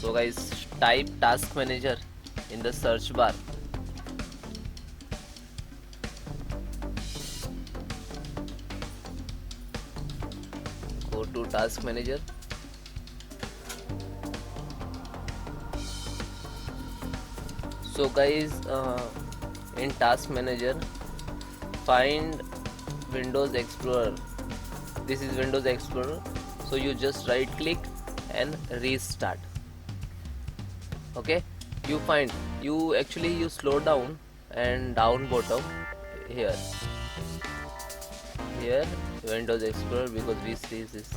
So guys, type task manager in the search bar. Go to task manager. So guys, in task manager, find Windows Explorer. This is Windows Explorer. So you just right click and restart. Okay, you find, you slow down and down bottom here Windows Explorer, because we see this.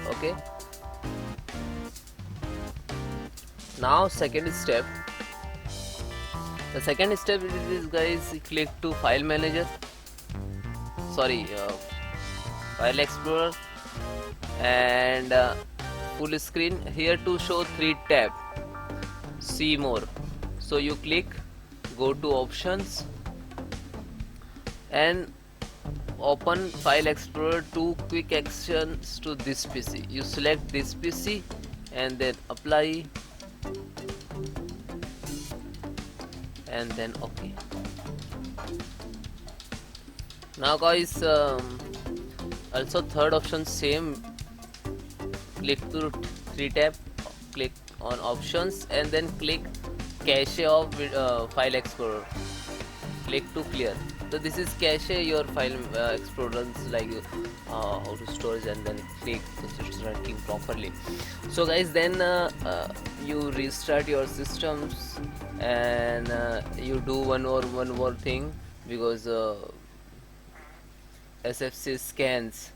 Okay, now second step, the second step is guys, click to file manager, sorry, file explorer, and full screen. Here to show 3 tab, see more. So you click, go to options and open file explorer to quick actions to this PC. You select this PC and then apply and then OK. Now guys, also third option same, click to 3 tab, click on options and then click cache of file explorer, click to clear. So this is cache your file explorers, like how to storage, and then click, so it's working properly. So guys, then you restart your systems and you do one more thing, because SFC scans.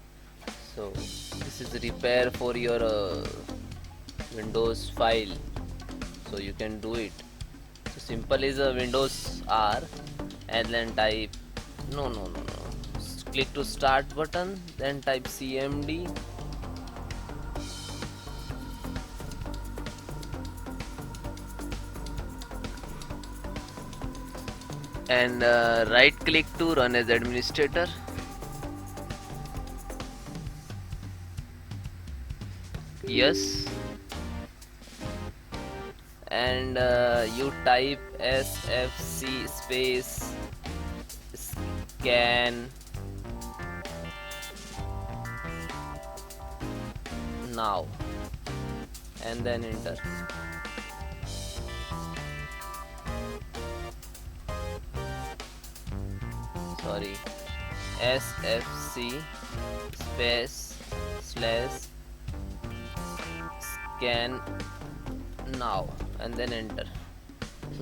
So this is repair for your Windows file, so you can do it. So simple is a Windows R and then type no, click to start button, then type cmd and right click to run as administrator. Yes, and you type sfc space scan now and then enter. Sorry, sfc space slash scan now and then enter.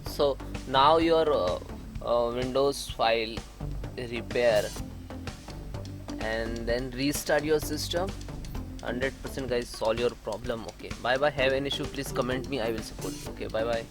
So now your Windows file repair, and then restart your system. 100% guys, solve your problem. Okay, bye bye. Have any issue, please comment me, I will support you. Okay, bye bye.